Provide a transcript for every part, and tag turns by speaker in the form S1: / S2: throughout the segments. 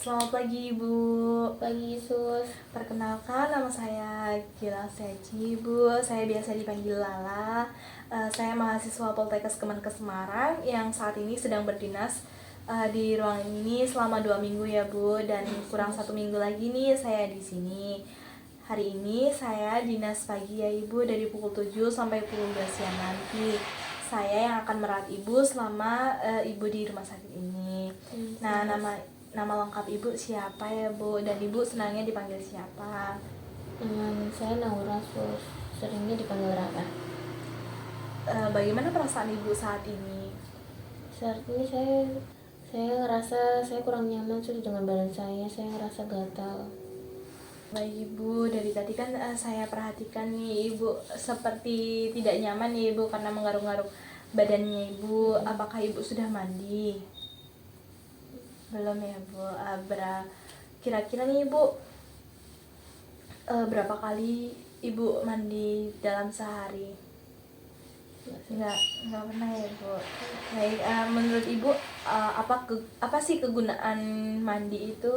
S1: Selamat pagi Ibu.
S2: Pagi Sus.
S1: Perkenalkan, nama saya Gilang Seci Ibu. Saya biasa dipanggil Lala. Saya mahasiswa Poltekkes Kemenkes Semarang yang saat ini sedang berdinas di ruangan ini selama 2 minggu ya Bu. Dan kurang 1 minggu lagi nih saya di sini. Hari ini saya dinas pagi ya Ibu, dari pukul 7 sampai pukul 12 siang nanti. Saya yang akan merawat Ibu selama Ibu di rumah sakit ini. Nah, nama lengkap Ibu siapa ya Bu? Dan Ibu senangnya dipanggil siapa?
S2: Saya Naura Sus. Seringnya dipanggil Rara.
S1: Bagaimana perasaan Ibu saat ini?
S2: Saat ini saya ngerasa saya kurang nyaman Sus dengan badan saya. Saya ngerasa gatal.
S1: Baik Ibu, dari tadi kan saya perhatikan nih Ibu seperti tidak nyaman ya Ibu karena menggaruk-garuk badannya Ibu. Apakah Ibu sudah mandi? Belum ya Bu. Kira-kira nih Ibu berapa kali Ibu mandi dalam sehari? Nggak pernah ya Bu. Baik, menurut Ibu apa sih kegunaan mandi itu?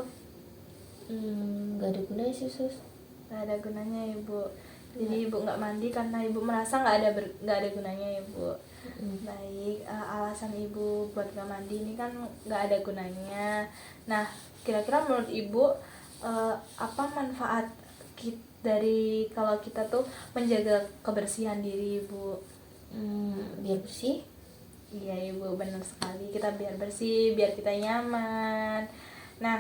S2: Gak ada gunanya sih Sus.
S1: Nggak ada gunanya ya Bu. Jadi Ibu nggak mandi karena Ibu merasa nggak ada gunanya ya Bu. Baik, alasan Ibu buat nggak mandi ini kan nggak ada gunanya. Nah, kira-kira menurut Ibu apa manfaat dari kalau kita tuh menjaga kebersihan diri Ibu?
S2: Biar bersih.
S1: Iya Ibu, benar sekali. Kita biar bersih, biar kita nyaman. Nah,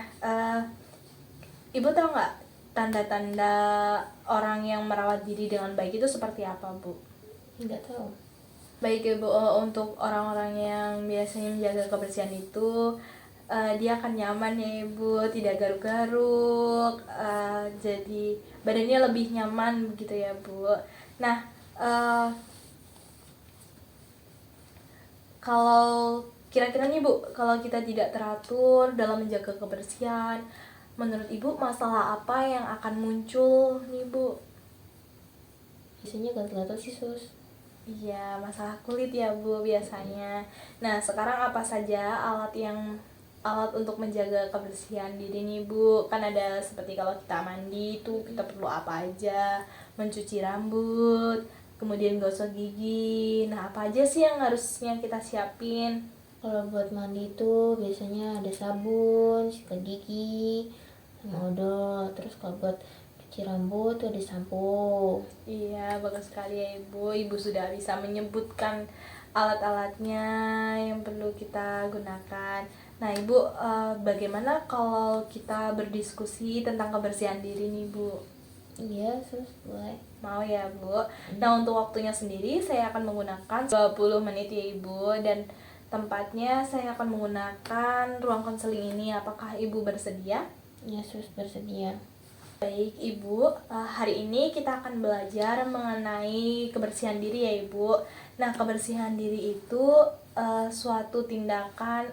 S1: Ibu tahu nggak tanda-tanda orang yang merawat diri dengan baik itu seperti apa Bu?
S2: Nggak tahu.
S1: Baik Ibu, untuk orang-orang yang biasanya menjaga kebersihan itu dia akan nyaman ya Ibu, tidak garuk-garuk, jadi badannya lebih nyaman begitu ya Bu. Nah, kalau kira-kira nih Bu, kalau kita tidak teratur dalam menjaga kebersihan, menurut Ibu masalah apa yang akan muncul nih Bu?
S2: Biasanya gatal-gatal sih Sus.
S1: Iya, masalah kulit ya Bu biasanya. Nah, sekarang apa saja alat untuk menjaga kebersihan diri nih Bu? Kan ada seperti kalau kita mandi itu kita perlu apa aja? Mencuci rambut, kemudian gosok gigi. Nah, apa aja sih yang harusnya kita siapin?
S2: Kalau buat mandi itu biasanya ada sabun, sikat gigi, sama odol. Terus kalau buat cuci rambut tuh ada sampo.
S1: Iya, bagus sekali ya Ibu. Ibu sudah bisa menyebutkan alat-alatnya yang perlu kita gunakan. Nah, Ibu, bagaimana kalau kita berdiskusi tentang kebersihan diri nih, Bu?
S2: Iya Sus, boleh.
S1: Mau ya, Bu? Nah, untuk waktunya sendiri saya akan menggunakan 20 menit ya, Ibu. Dan tempatnya saya akan menggunakan ruang konseling ini. Apakah Ibu bersedia?
S2: Ya Sus, bersedia.
S1: Baik Ibu, hari ini kita akan belajar mengenai kebersihan diri ya Ibu. Nah, kebersihan diri itu suatu tindakan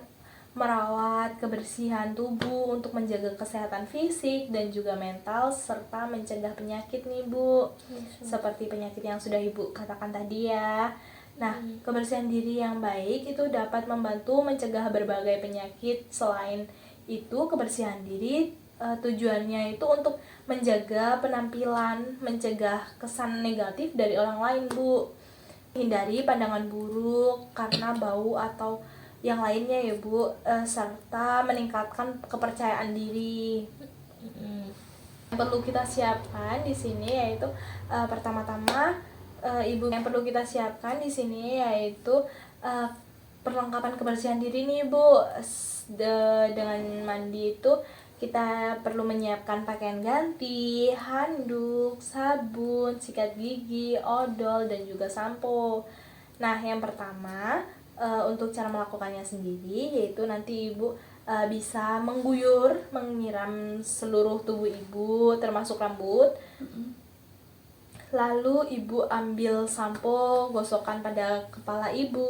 S1: merawat kebersihan tubuh untuk menjaga kesehatan fisik dan juga mental serta mencegah penyakit nih Bu. Seperti penyakit yang sudah Ibu katakan tadi ya. Nah, kebersihan diri yang baik itu dapat membantu mencegah berbagai penyakit. Selain itu, kebersihan diri tujuannya itu untuk menjaga penampilan, mencegah kesan negatif dari orang lain Bu. Hindari pandangan buruk karena bau atau yang lainnya ya Bu, serta meningkatkan kepercayaan diri. Yang perlu kita siapkan di sini yaitu pertama-tama Ibu, yang perlu kita siapkan di sini yaitu perlengkapan kebersihan diri nih Bu. Dengan mandi itu kita perlu menyiapkan pakaian ganti, handuk, sabun, sikat gigi, odol, dan juga sampo. Nah, yang pertama untuk cara melakukannya sendiri yaitu nanti Ibu bisa menyiram seluruh tubuh Ibu termasuk rambut. Lalu Ibu ambil sampo, gosokkan pada kepala Ibu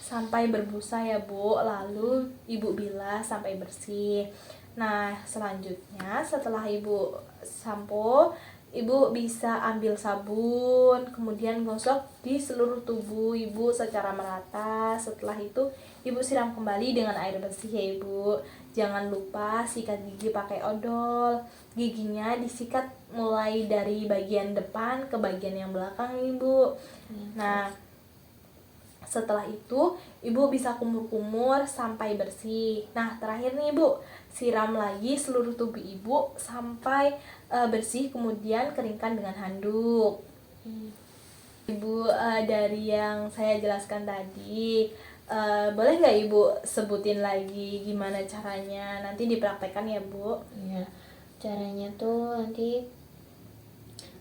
S1: sampai berbusa ya Bu. Lalu Ibu bilas sampai bersih. Nah, selanjutnya setelah Ibu sampo, Ibu bisa ambil sabun, kemudian gosok di seluruh tubuh Ibu secara merata. Setelah itu Ibu siram kembali dengan air bersih ya Ibu. Jangan lupa sikat gigi pakai odol. Giginya disikat mulai dari bagian depan ke bagian yang belakang Ibu. Nah, setelah itu Ibu bisa kumur-kumur sampai bersih. Nah, terakhir nih Ibu, siram lagi seluruh tubuh Ibu sampai bersih, kemudian keringkan dengan handuk. Ibu, dari yang saya jelaskan tadi, boleh nggak Ibu sebutin lagi gimana caranya? Nanti dipraktekkan ya Bu.
S2: Ya, caranya tuh nanti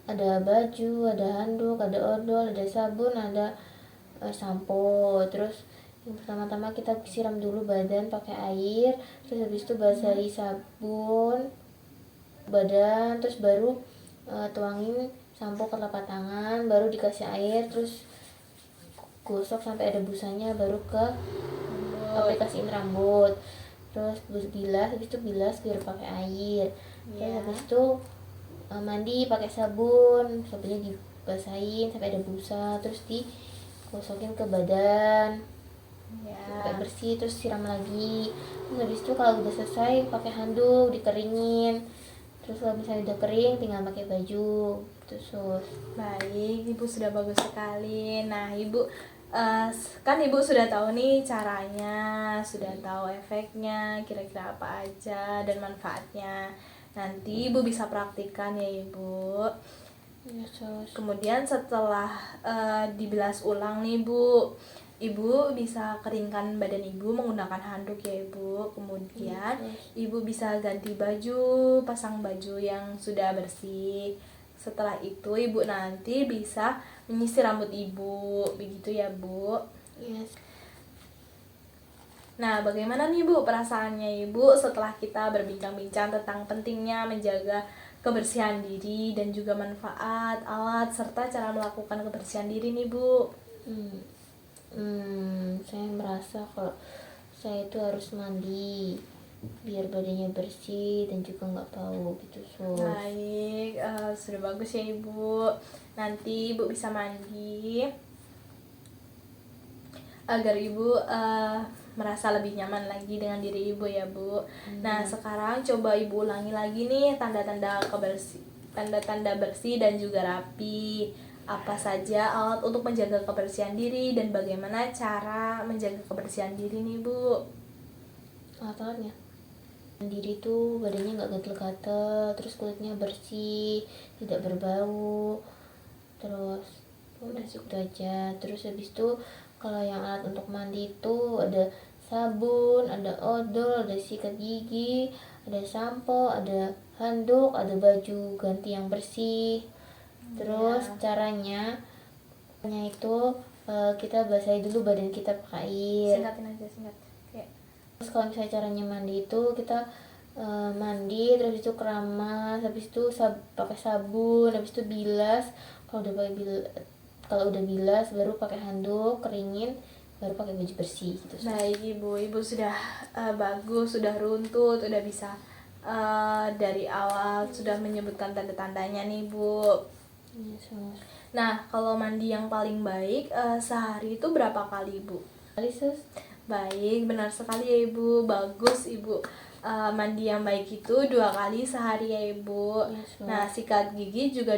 S2: ada baju, ada handuk, ada odol, ada sabun, ada sampo. Terus yang pertama-tama kita siram dulu badan pakai air, terus habis itu basahi sabun badan, terus baru tuangin sampo ke telapak tangan, baru dikasih air, terus gosok sampai ada busanya, baru ke aplikasiin rambut, terus bilas, habis itu bilas biar pakai air. Terus habis itu mandi pakai sabunnya dibasahin sampai ada busa, terus digosokin ke badan sampai bersih, terus siram lagi. Terus habis itu kalau udah selesai pakai handuk dikeringin, terus kalau misalnya udah kering tinggal pakai baju terus.
S1: Baik, Ibu sudah bagus sekali. Nah, Ibu kan Ibu sudah tahu nih caranya, sudah tahu efeknya, kira-kira apa aja dan manfaatnya. Nanti Ibu bisa praktikkan ya Ibu.
S2: Ya,
S1: kemudian setelah dibilas ulang nih Ibu bisa keringkan badan Ibu menggunakan handuk ya Ibu. Kemudian Ibu bisa ganti baju, pasang baju yang sudah bersih. Setelah itu Ibu nanti bisa menyisir rambut Ibu, begitu ya Bu.
S2: Yes.
S1: Nah, bagaimana nih Bu perasaannya Ibu setelah kita berbincang-bincang tentang pentingnya menjaga kebersihan diri dan juga manfaat alat serta cara melakukan kebersihan diri nih Bu?
S2: Saya merasa kalau saya itu harus mandi biar badannya bersih dan juga nggak bau gitu.
S1: Baik, sudah bagus ya Ibu. Nanti Ibu bisa mandi agar Ibu merasa lebih nyaman lagi dengan diri Ibu ya Bu. Nah, sekarang coba Ibu ulangi lagi nih tanda-tanda bersih dan juga rapi. Apa saja alat untuk menjaga kebersihan diri dan bagaimana cara menjaga kebersihan diri nih Bu?
S2: Alat-alatnya diri tuh badannya nggak gatel-gatel, terus kulitnya bersih, tidak berbau, terus udah itu aja. Terus habis itu kalau yang alat untuk mandi itu ada sabun, ada odol, ada sikat gigi, ada sampo, ada handuk, ada baju ganti yang bersih. Terus caranya itu kita basahi dulu badan kita pakai air.
S1: Singkatin aja, singkat. Oke.
S2: Terus kalau misalnya caranya mandi itu kita mandi, terus itu keramas, habis itu pakai sabun, habis itu bilas. Kalau udah bilas baru pakai handuk, keringin, baru pakai baju bersih gitu.
S1: Baik Ibu sudah bagus, sudah runtut, udah bisa dari awal sudah menyebutkan tanda-tandanya nih Bu. Nah, kalau mandi yang paling baik sehari itu berapa kali Bu?
S2: Kali sus.
S1: Baik, benar sekali ya Ibu, bagus Ibu. Mandi yang baik itu 2 kali sehari ya Ibu. Nah, sikat gigi juga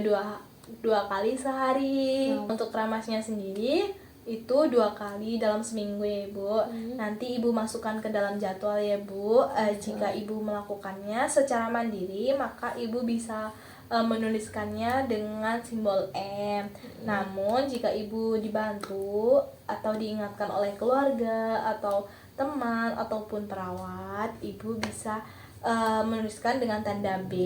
S1: dua kali sehari. Untuk keramasnya sendiri itu 2 kali dalam seminggu ya Ibu. Nanti Ibu masukkan ke dalam jadwal ya Bu. Jika Ibu melakukannya secara mandiri, maka Ibu bisa menuliskannya dengan simbol M. Namun jika Ibu dibantu atau diingatkan oleh keluarga atau teman ataupun perawat, Ibu bisa menuliskan dengan tanda B.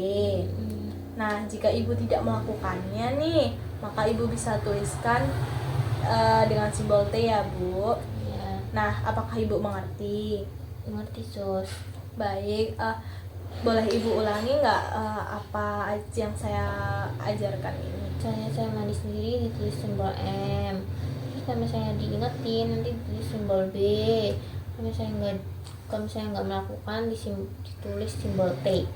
S1: Nah, jika Ibu tidak melakukannya nih, maka Ibu bisa tuliskan dengan simbol T ya Bu.
S2: Ya.
S1: Nah, apakah Ibu mengerti?
S2: Mengerti sus.
S1: Baik, boleh Ibu ulangi nggak apa aja yang saya ajarkan ini?
S2: Misalnya saya mandi sendiri ditulis simbol M, terus kalau misalnya diingetin nanti ditulis simbol B, kalau misalnya nggak melakukan ditulis simbol T.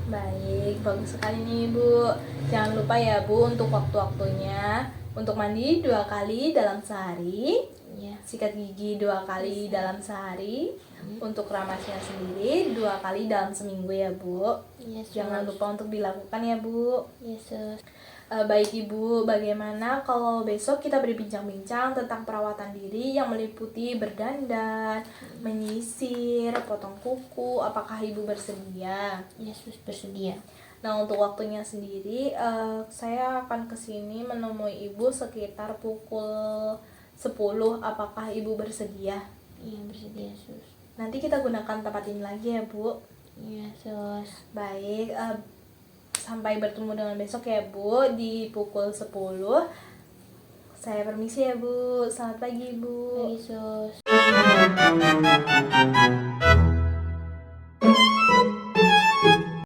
S1: Baik, bagus sekali nih Ibu. Jangan lupa ya Bu untuk waktu-waktunya. Untuk mandi 2 kali dalam sehari,
S2: Ya.
S1: sikat gigi 2 kali dalam sehari. Untuk ramasnya sendiri 2 kali dalam seminggu ya Bu.
S2: Ya, sus.
S1: Jangan lupa untuk dilakukan ya Bu.
S2: Ya, sus.
S1: Baik Ibu, bagaimana kalau besok kita berbincang-bincang tentang perawatan diri yang meliputi berdandan, menyisir, potong kuku. Apakah Ibu bersedia?
S2: Ya, sus, bersedia.
S1: Nah, untuk waktunya sendiri, saya akan kesini menemui Ibu sekitar pukul 10. Apakah Ibu bersedia?
S2: Iya, bersedia, sus.
S1: Nanti kita gunakan tempat ini lagi ya Bu.
S2: Iya, sus.
S1: Baik, sampai bertemu dengan besok ya Bu di pukul 10. Saya permisi ya Bu. Selamat pagi Bu.
S2: Pagi, sus.